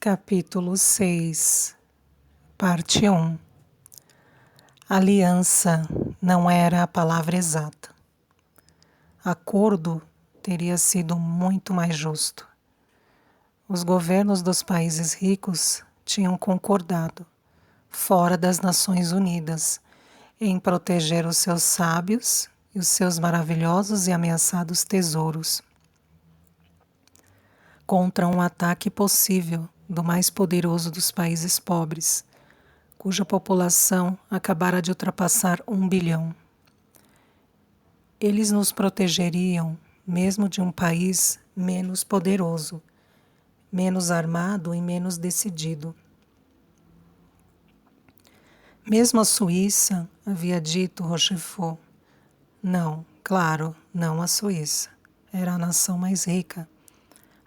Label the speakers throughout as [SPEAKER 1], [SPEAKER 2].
[SPEAKER 1] Capítulo 6, Parte 1. Aliança não era a palavra exata. Acordo teria sido muito mais justo. Os governos dos países ricos tinham concordado, fora das Nações Unidas, em proteger os seus sábios e os seus maravilhosos e ameaçados tesouros contra um ataque possível do mais poderoso dos países pobres, cuja população acabara de ultrapassar 1 bilhão. Eles nos protegeriam mesmo de um país menos poderoso, menos armado e menos decidido. Mesmo a Suíça, havia dito Rochefort. Não, claro, não a Suíça. Era a nação mais rica.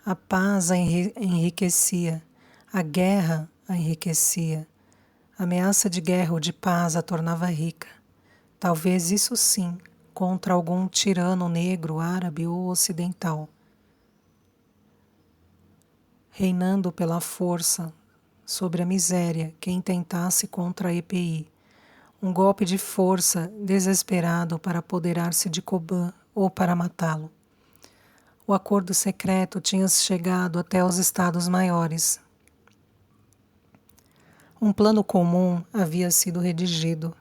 [SPEAKER 1] A paz a enriquecia, a guerra a enriquecia. A ameaça de guerra ou de paz a tornava rica. Talvez isso sim, contra algum tirano negro, árabe ou ocidental. Reinando pela força sobre a miséria quem tentasse contra a EPI. Um golpe de força desesperado para apoderar-se de Coban ou para matá-lo. O acordo secreto tinha chegado até os Estados Maiores. Um plano comum havia sido redigido.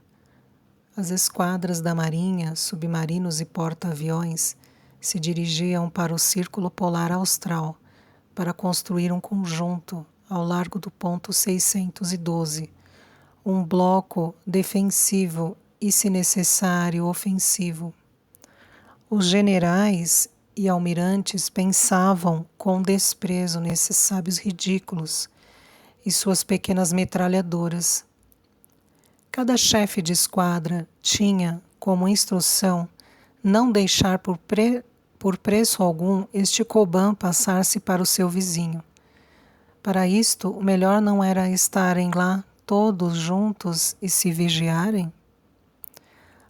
[SPEAKER 1] As esquadras da Marinha, submarinos e porta-aviões se dirigiam para o Círculo Polar Austral para construir um conjunto ao largo do ponto 612, um bloco defensivo e, se necessário, ofensivo. Os generais e almirantes pensavam com desprezo nesses sábios ridículos e suas pequenas metralhadoras. Cada chefe de esquadra tinha como instrução não deixar por preço algum este Coban passar-se para o seu vizinho. Para isto, o melhor não era estarem lá todos juntos e se vigiarem?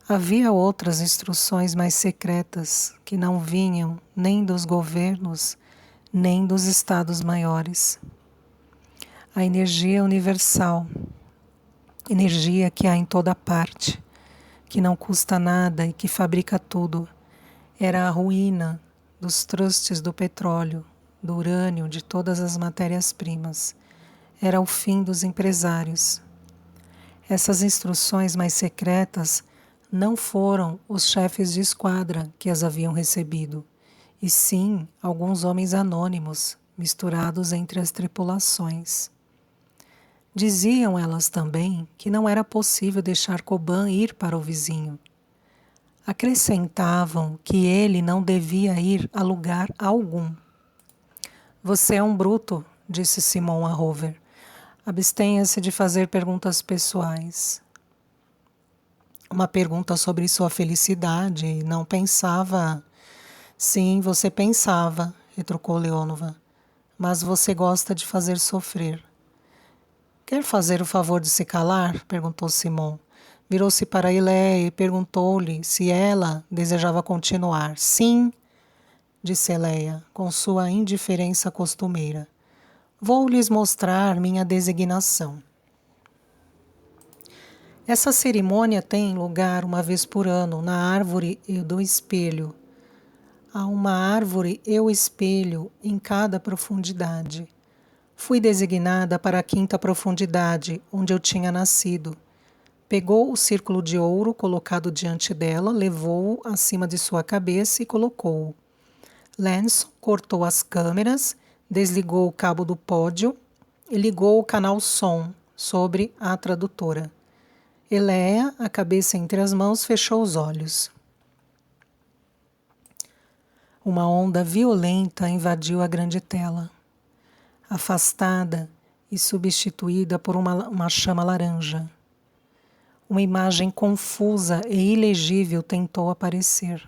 [SPEAKER 1] Havia outras instruções mais secretas que não vinham nem dos governos, nem dos estados maiores. A energia universal, energia que há em toda parte, que não custa nada e que fabrica tudo, era a ruína dos trustes do petróleo, do urânio, de todas as matérias-primas. Era o fim dos empresários. Essas instruções mais secretas não foram os chefes de esquadra que as haviam recebido, e sim alguns homens anônimos, misturados entre as tripulações. Diziam elas também que não era possível deixar Coban ir para o vizinho. Acrescentavam que ele não devia ir a lugar algum. Você é um bruto, disse Simon a Rover. Abstenha-se de fazer perguntas pessoais. Uma pergunta sobre sua felicidade. Não pensava... Sim, você pensava, retrucou Leonova. Mas você gosta de fazer sofrer. Quer fazer o favor de se calar? Perguntou Simon. Virou-se para Eleia e perguntou-lhe se ela desejava continuar. Sim, disse Eleia, com sua indiferença costumeira. Vou lhes mostrar minha designação. Essa cerimônia tem lugar uma vez por ano na árvore do espelho. Há uma árvore e o espelho em cada profundidade. Fui designada para a 5ª profundidade, onde eu tinha nascido. Pegou o círculo de ouro colocado diante dela, levou-o acima de sua cabeça e colocou-o. Lanson cortou as câmeras, desligou o cabo do pódio e ligou o canal som sobre a tradutora. Eleia, a cabeça entre as mãos, fechou os olhos. Uma onda violenta invadiu a grande tela. Afastada e substituída por uma chama laranja. Uma imagem confusa e ilegível tentou aparecer.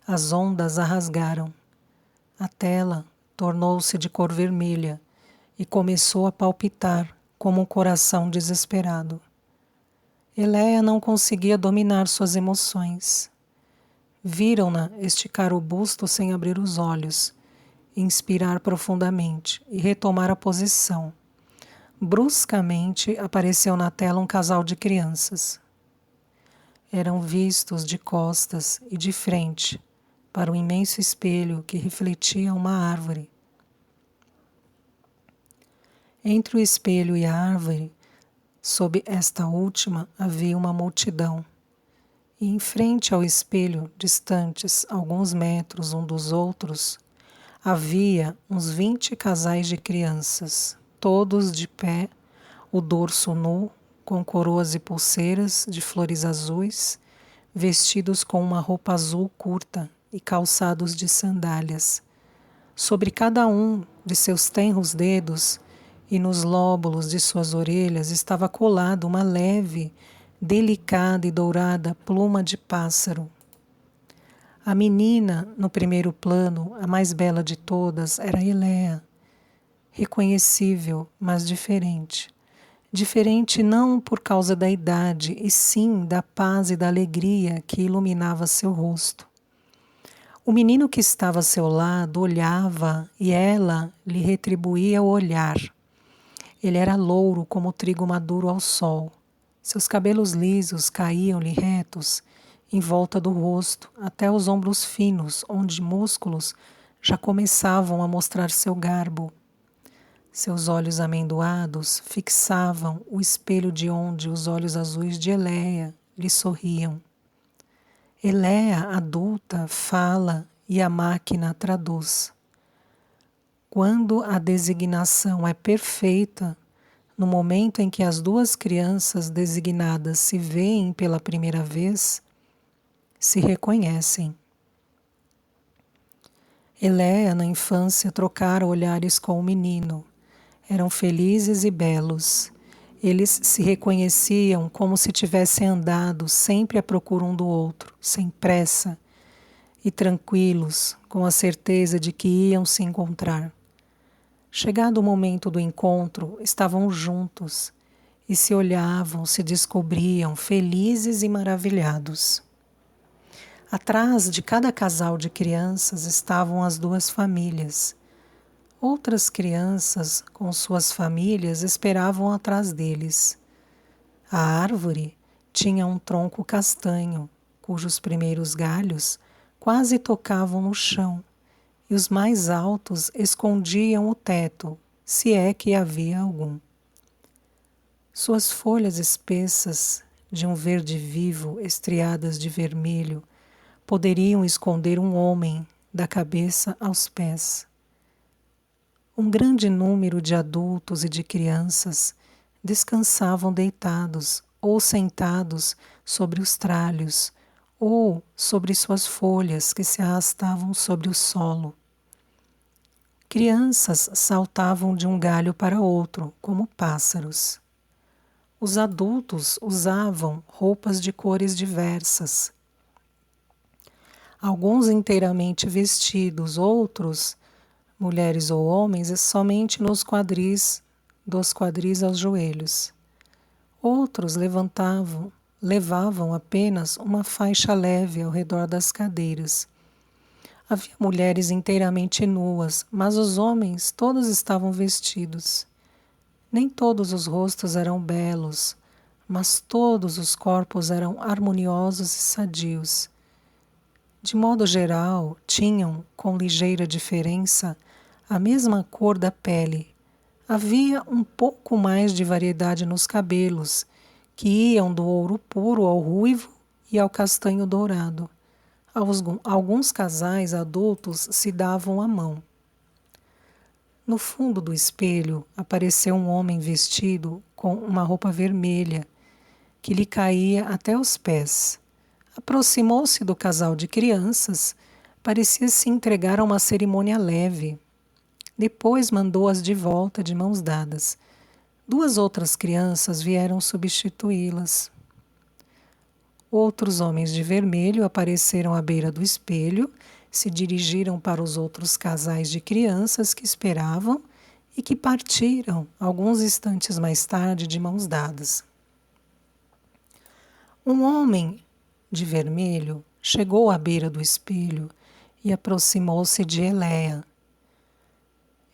[SPEAKER 1] As ondas a rasgaram. A tela tornou-se de cor vermelha e começou a palpitar como um coração desesperado. Eleia não conseguia dominar suas emoções. Viram-na esticar o busto sem abrir os olhos, inspirar profundamente e retomar a posição, Bruscamente apareceu na tela um casal de crianças. Eram vistos de costas e de frente para o imenso espelho que refletia uma árvore. Entre o espelho e a árvore, sob esta última, havia uma multidão. E em frente ao espelho, distantes alguns metros um dos outros, havia uns 20 casais de crianças, todos de pé, o dorso nu, com coroas e pulseiras de flores azuis, vestidos com uma roupa azul curta e calçados de sandálias. Sobre cada um de seus tenros dedos e nos lóbulos de suas orelhas estava colada uma leve, delicada e dourada pluma de pássaro. A menina, no primeiro plano, a mais bela de todas, era Elea, reconhecível, mas diferente. Diferente não por causa da idade, e sim da paz e da alegria que iluminava seu rosto. O menino que estava a seu lado olhava e ela lhe retribuía o olhar. Ele era louro como o trigo maduro ao sol. Seus cabelos lisos caíam-lhe retos em volta do rosto, até os ombros finos, onde músculos já começavam a mostrar seu garbo. Seus olhos amendoados fixavam o espelho de onde os olhos azuis de Elea lhe sorriam. Elea, adulta, fala e a máquina traduz. Quando a designação é perfeita, no momento em que as duas crianças designadas se veem pela primeira vez, se reconhecem. Elea, na infância, trocara olhares com o menino. Eram felizes e belos. Eles se reconheciam como se tivessem andado sempre à procura um do outro, sem pressa e tranquilos, com a certeza de que iam se encontrar. Chegado o momento do encontro, estavam juntos e se olhavam, se descobriam felizes e maravilhados. Atrás de cada casal de crianças estavam as duas famílias. Outras crianças com suas famílias esperavam atrás deles. A árvore tinha um tronco castanho, cujos primeiros galhos quase tocavam no chão, e os mais altos escondiam o teto, se é que havia algum. Suas folhas espessas, de um verde vivo, estriadas de vermelho, poderiam esconder um homem da cabeça aos pés. Um grande número de adultos e de crianças descansavam deitados ou sentados sobre os tralhos ou sobre suas folhas que se arrastavam sobre o solo. Crianças saltavam de um galho para outro, como pássaros. Os adultos usavam roupas de cores diversas. Alguns inteiramente vestidos, outros, mulheres ou homens, somente nos quadris, dos quadris aos joelhos. Outros levavam apenas uma faixa leve ao redor das cadeiras. Havia mulheres inteiramente nuas, mas os homens todos estavam vestidos. Nem todos os rostos eram belos, mas todos os corpos eram harmoniosos e sadios. De modo geral, tinham, com ligeira diferença, a mesma cor da pele. Havia um pouco mais de variedade nos cabelos, que iam do ouro puro ao ruivo e ao castanho dourado. Alguns casais adultos se davam a mão. No fundo do espelho apareceu um homem vestido com uma roupa vermelha, que lhe caía até os pés. Aproximou-se do casal de crianças, parecia se entregar a uma cerimônia leve. Depois mandou-as de volta de mãos dadas. Duas outras crianças vieram substituí-las. Outros homens de vermelho apareceram à beira do espelho, se dirigiram para os outros casais de crianças que esperavam e que partiram alguns instantes mais tarde de mãos dadas. Um homem de vermelho chegou à beira do espelho e aproximou-se de Elea.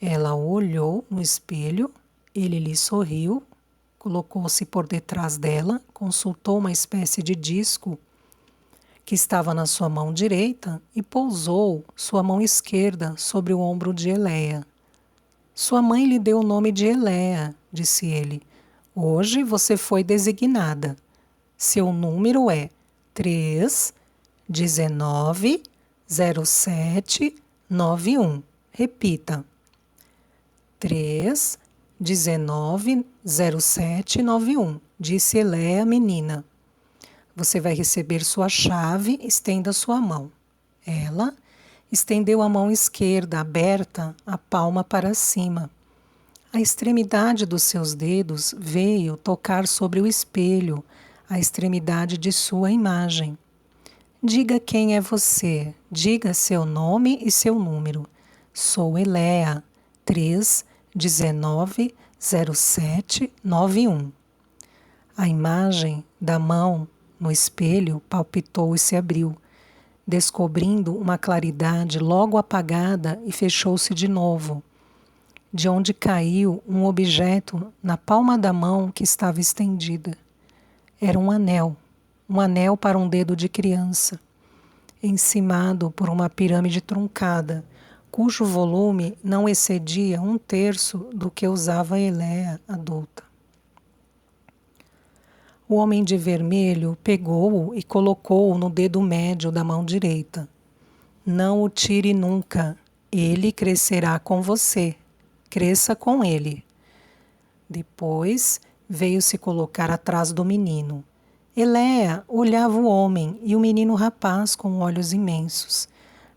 [SPEAKER 1] Ela o olhou no espelho Ele lhe sorriu, colocou-se por detrás dela, consultou uma espécie de disco que estava na sua mão direita e pousou sua mão esquerda sobre o ombro de Eleia. Sua mãe lhe deu o nome de Eleia, disse ele. Hoje você foi designada. Seu número é 3190791. Repita. 3190791, disse Eleia, menina. Você vai receber sua chave, estenda sua mão. Ela estendeu a mão esquerda, aberta, a palma para cima. A extremidade dos seus dedos veio tocar sobre o espelho, a extremidade de sua imagem. Diga quem é você, diga seu nome e seu número. Sou Eleia, 3190791. A imagem da mão no espelho palpitou e se abriu, descobrindo uma claridade logo apagada e fechou-se de novo, de onde caiu um objeto na palma da mão que estava estendida. Era um anel para um dedo de criança, encimado por uma pirâmide truncada, cujo volume não excedia 1/3 do que usava Eleia adulta. O homem de vermelho pegou-o e colocou-o no dedo médio da mão direita. Não o tire nunca, ele crescerá com você. Cresça com ele. Depois veio se colocar atrás do menino. Eleia olhava o homem e o menino rapaz com olhos imensos,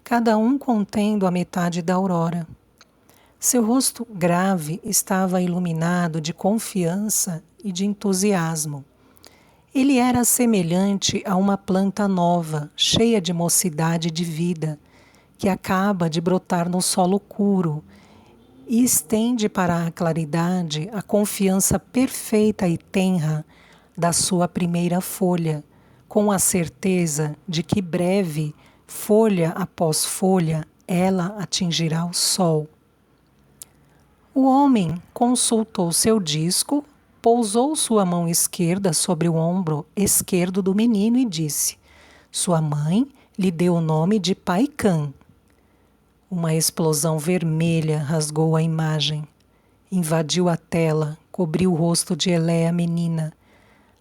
[SPEAKER 1] cada um contendo a metade da aurora. Seu rosto grave estava iluminado de confiança e de entusiasmo. Ele era semelhante a uma planta nova, cheia de mocidade e de vida, que acaba de brotar no solo puro e estende para a claridade a confiança perfeita e tenra da sua primeira folha, com a certeza de que breve, folha após folha, ela atingirá o sol. O homem consultou seu disco, pousou sua mão esquerda sobre o ombro esquerdo do menino e disse: sua mãe lhe deu o nome de Paikan. Uma explosão vermelha rasgou a imagem, invadiu a tela, cobriu o rosto de Eleia menina,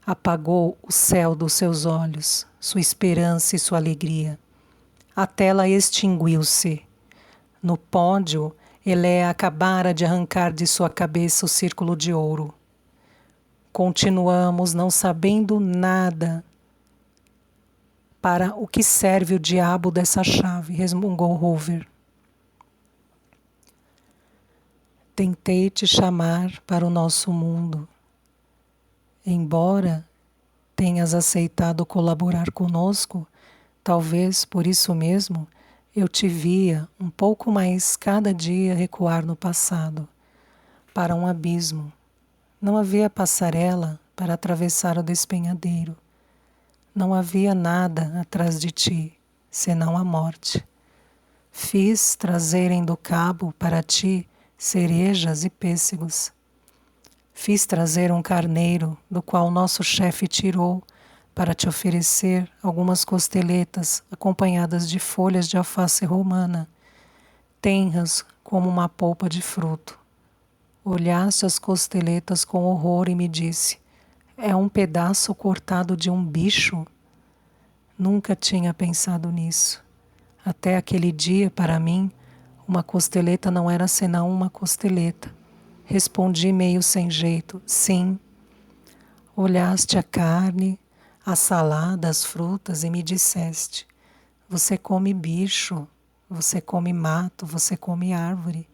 [SPEAKER 1] apagou o céu dos seus olhos, sua esperança e sua alegria. A tela extinguiu-se. No pódio, Eleia acabara de arrancar de sua cabeça o círculo de ouro. Continuamos não sabendo nada. Para o que serve o diabo dessa chave? Resmungou Hoover. Tentei te chamar para o nosso mundo. Embora tenhas aceitado colaborar conosco, talvez por isso mesmo eu te via um pouco mais cada dia recuar no passado, para um abismo. Não havia passarela para atravessar o despenhadeiro. Não havia nada atrás de ti, senão a morte. Fiz trazerem do cabo para ti cerejas e pêssegos. Fiz trazer um carneiro, do qual nosso chefe tirou, para te oferecer algumas costeletas acompanhadas de folhas de alface romana, tenras como uma polpa de fruto. Olhaste as costeletas com horror e me disse: é um pedaço cortado de um bicho? Nunca tinha pensado nisso. Até aquele dia, para mim, uma costeleta não era senão uma costeleta. Respondi meio sem jeito: sim. Olhaste a carne, a salada, as frutas e me disseste: você come bicho, você come mato, você come árvore.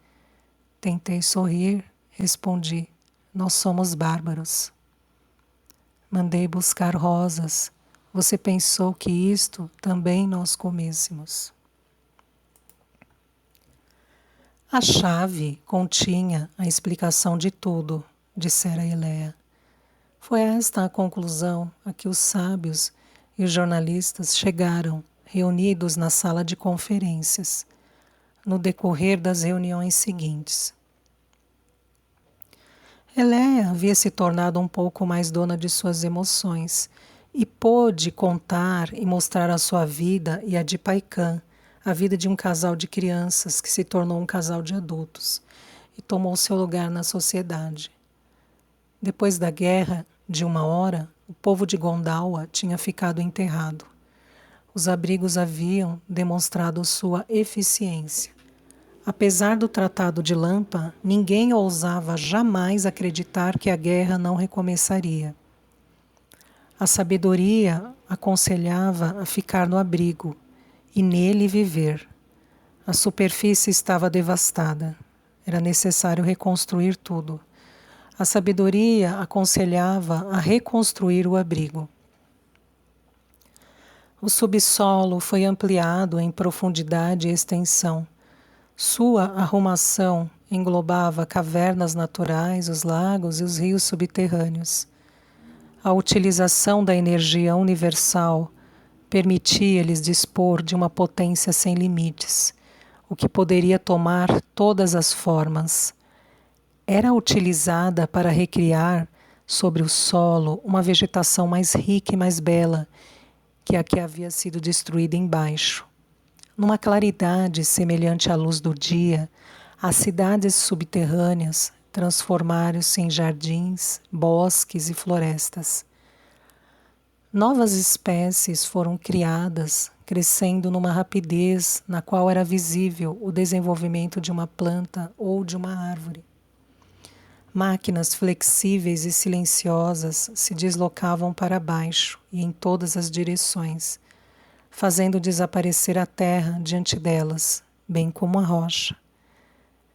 [SPEAKER 1] Tentei sorrir, respondi: nós somos bárbaros. Mandei buscar rosas. Você pensou que isto também nós comêssemos. A chave continha a explicação de tudo, dissera Eleia. Foi esta a conclusão a que os sábios e os jornalistas chegaram, reunidos na sala de conferências, no decorrer das reuniões seguintes. Eleia havia se tornado um pouco mais dona de suas emoções e pôde contar e mostrar a sua vida e a de Paikã, a vida de um casal de crianças que se tornou um casal de adultos e tomou seu lugar na sociedade. Depois da guerra, de uma hora, o povo de Gondawa tinha ficado enterrado. Os abrigos haviam demonstrado sua eficiência. Apesar do Tratado de Lampa, ninguém ousava jamais acreditar que a guerra não recomeçaria. A sabedoria aconselhava a ficar no abrigo e nele viver. A superfície estava devastada. Era necessário reconstruir tudo. A sabedoria aconselhava a reconstruir o abrigo. O subsolo foi ampliado em profundidade e extensão. Sua arrumação englobava cavernas naturais, os lagos e os rios subterrâneos. A utilização da energia universal permitia-lhes dispor de uma potência sem limites, o que poderia tomar todas as formas. Era utilizada para recriar sobre o solo uma vegetação mais rica e mais bela que a que havia sido destruída embaixo. Numa claridade semelhante à luz do dia, as cidades subterrâneas transformaram-se em jardins, bosques e florestas. Novas espécies foram criadas, crescendo numa rapidez na qual era visível o desenvolvimento de uma planta ou de uma árvore. Máquinas flexíveis e silenciosas se deslocavam para baixo e em todas as direções, fazendo desaparecer a terra diante delas, bem como a rocha.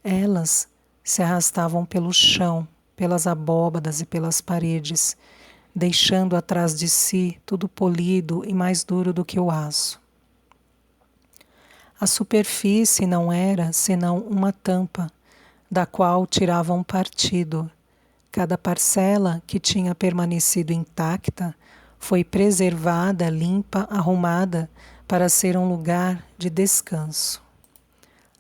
[SPEAKER 1] Elas se arrastavam pelo chão, pelas abóbadas e pelas paredes, deixando atrás de si tudo polido e mais duro do que o aço. A superfície não era senão uma tampa, da qual tiravam partido. Cada parcela que tinha permanecido intacta foi preservada, limpa, arrumada para ser um lugar de descanso.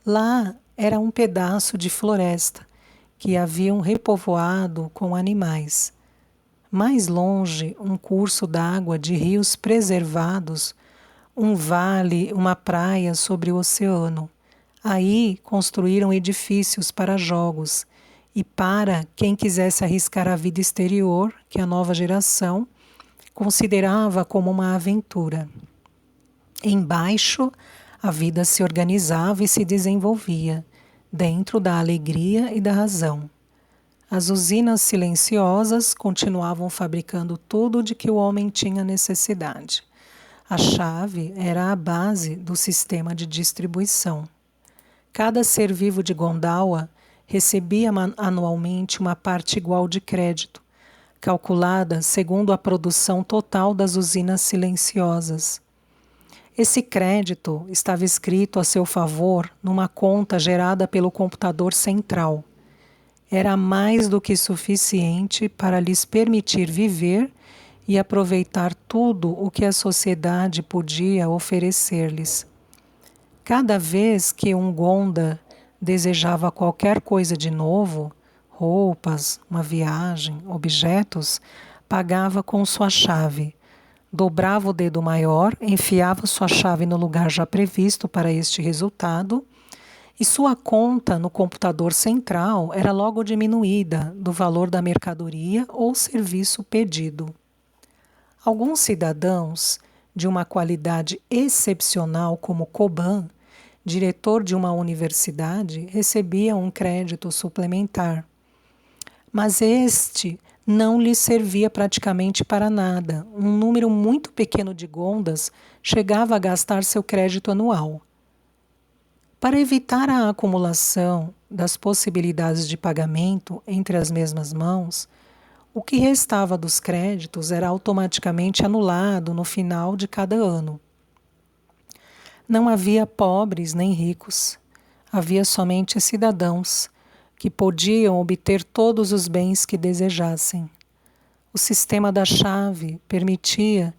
[SPEAKER 1] Lá era um pedaço de floresta que haviam repovoado com animais. Mais longe, um curso d'água de rios preservados, um vale, uma praia sobre o oceano. Aí construíram edifícios para jogos e para quem quisesse arriscar a vida exterior, que a nova geração considerava como uma aventura. Embaixo, a vida se organizava e se desenvolvia, dentro da alegria e da razão. As usinas silenciosas continuavam fabricando tudo de que o homem tinha necessidade. A chave era a base do sistema de distribuição. Cada ser vivo de Gondawa recebia anualmente uma parte igual de crédito, calculada segundo a produção total das usinas silenciosas. Esse crédito estava escrito a seu favor numa conta gerada pelo computador central. Era mais do que suficiente para lhes permitir viver e aproveitar tudo o que a sociedade podia oferecer-lhes. Cada vez que um Gonda desejava qualquer coisa de novo, roupas, uma viagem, objetos, pagava com sua chave. Dobrava o dedo maior, enfiava sua chave no lugar já previsto para este resultado, e sua conta no computador central era logo diminuída do valor da mercadoria ou serviço pedido. Alguns cidadãos, de uma qualidade excepcional como Koban, diretor de uma universidade, recebiam um crédito suplementar. Mas este não lhe servia praticamente para nada. Um número muito pequeno de Gondas chegava a gastar seu crédito anual. Para evitar a acumulação das possibilidades de pagamento entre as mesmas mãos, o que restava dos créditos era automaticamente anulado no final de cada ano. Não havia pobres nem ricos, havia somente cidadãos que podiam obter todos os bens que desejassem. O sistema da chave permitia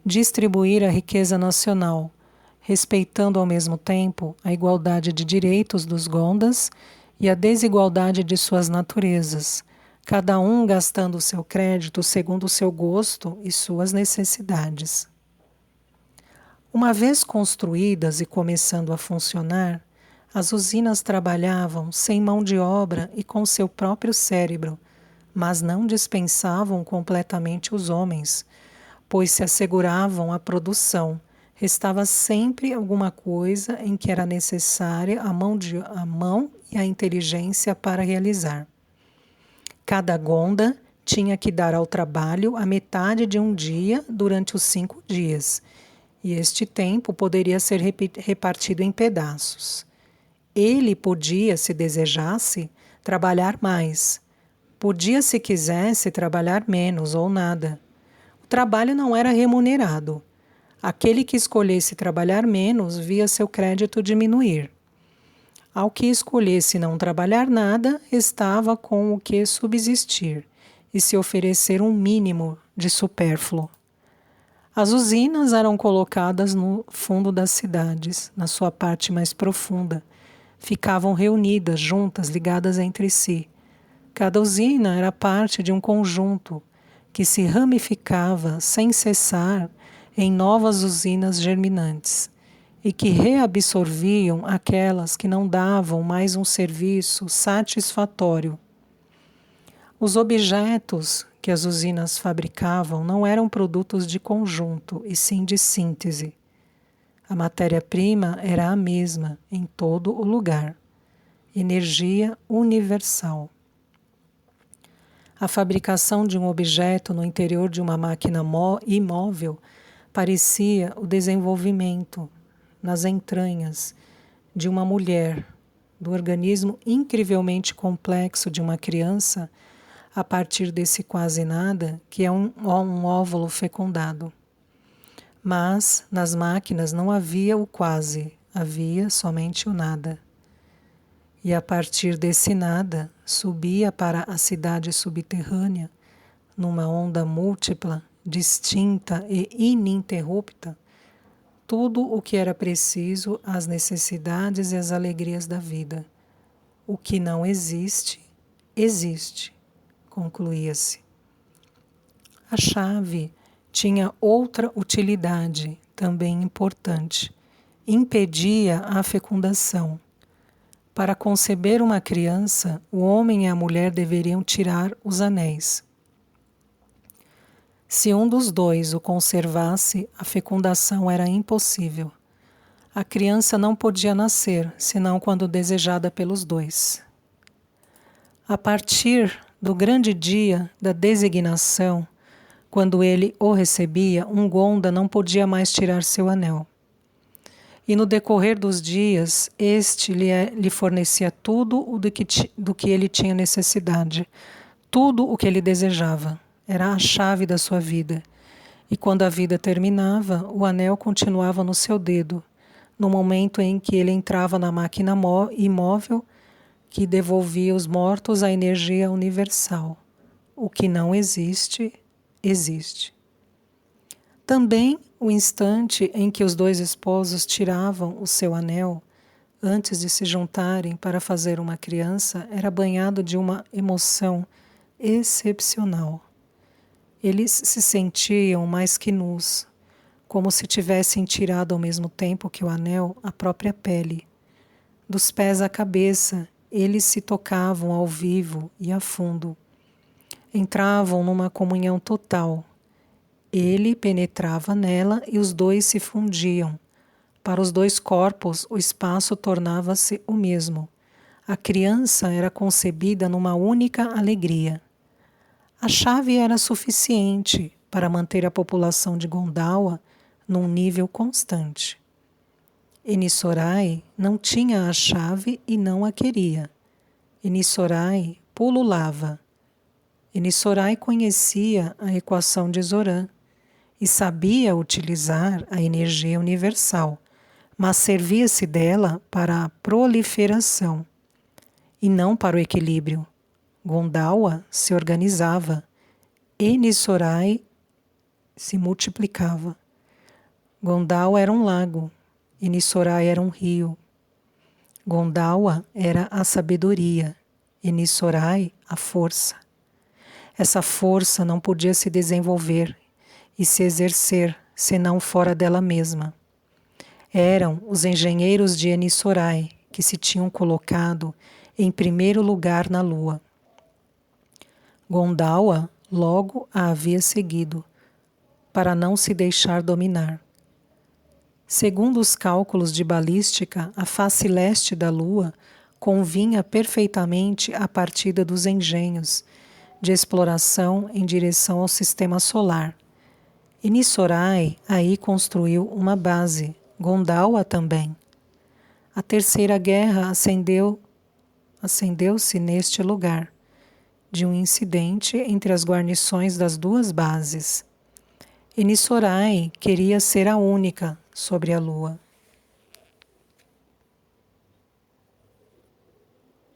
[SPEAKER 1] distribuir a riqueza nacional, respeitando ao mesmo tempo a igualdade de direitos dos Gondas e a desigualdade de suas naturezas, cada um gastando o seu crédito segundo o seu gosto e suas necessidades. Uma vez construídas e começando a funcionar, as usinas trabalhavam sem mão de obra e com seu próprio cérebro, mas não dispensavam completamente os homens, pois se asseguravam a produção. Restava sempre alguma coisa em que era necessária a mão e a inteligência para realizar. Cada gonda tinha que dar ao trabalho a metade de um dia durante os 5 dias, e este tempo poderia ser repartido em pedaços. Ele podia, se desejasse, trabalhar mais. Podia, se quisesse, trabalhar menos ou nada. O trabalho não era remunerado. Aquele que escolhesse trabalhar menos via seu crédito diminuir. Ao que escolhesse não trabalhar nada, estava com o que subsistir e se oferecer um mínimo de supérfluo. As usinas eram colocadas no fundo das cidades, na sua parte mais profunda. Ficavam reunidas, juntas, ligadas entre si. Cada usina era parte de um conjunto que se ramificava sem cessar em novas usinas germinantes e que reabsorviam aquelas que não davam mais um serviço satisfatório. Os objetos que as usinas fabricavam não eram produtos de conjunto, e sim de síntese. A matéria-prima era a mesma em todo o lugar. Energia universal. A fabricação de um objeto no interior de uma máquina imóvel parecia o desenvolvimento, nas entranhas de uma mulher, do organismo incrivelmente complexo de uma criança, a partir desse quase nada, que é um óvulo fecundado. Mas nas máquinas não havia o quase, havia somente o nada. E a partir desse nada, subia para a cidade subterrânea, numa onda múltipla, distinta e ininterrupta, tudo o que era preciso às necessidades e às alegrias da vida. O que não existe, existe, concluía-se. A chave tinha outra utilidade, também importante. Impedia a fecundação. Para conceber uma criança, o homem e a mulher deveriam tirar os anéis. Se um dos dois o conservasse, a fecundação era impossível. A criança não podia nascer, senão quando desejada pelos dois. A partir do grande dia da designação, quando ele o recebia, um Gonda não podia mais tirar seu anel. E no decorrer dos dias, este lhe fornecia tudo do que ele tinha necessidade, tudo o que ele desejava. Era a chave da sua vida. E quando a vida terminava, o anel continuava no seu dedo, no momento em que ele entrava na máquina imóvel que devolvia os mortos à energia universal. O que não existe, existe. Também o instante em que os dois esposos tiravam o seu anel, antes de se juntarem para fazer uma criança, era banhado de uma emoção excepcional. Eles se sentiam mais que nus, como se tivessem tirado ao mesmo tempo que o anel a própria pele. Dos pés à cabeça, eles se tocavam ao vivo e a fundo. Entravam numa comunhão total. Ele penetrava nela e os dois se fundiam. Para os dois corpos, o espaço tornava-se o mesmo. A criança era concebida numa única alegria. A chave era suficiente para manter a população de Gondawa num nível constante. Enisorai não tinha a chave e não a queria. Enisorai pululava. Enisorai conhecia a equação de Zoran e sabia utilizar a energia universal, mas servia-se dela para a proliferação e não para o equilíbrio. Gondawa se organizava, Enisorai se multiplicava. Gondawa era um lago, Enisorai era um rio. Gondawa era a sabedoria, Enisorai a força. Essa força não podia se desenvolver e se exercer senão fora dela mesma. Eram os engenheiros de Enisorai que se tinham colocado em primeiro lugar na Lua. Gondawa logo a havia seguido, para não se deixar dominar. Segundo os cálculos de balística, a face leste da Lua convinha perfeitamente à partida dos engenhos de exploração em direção ao sistema solar. Enisorai aí construiu uma base, Gondawa também. A Terceira Guerra acendeu-se neste lugar, de um incidente entre as guarnições das duas bases. Enisorai queria ser a única sobre a Lua.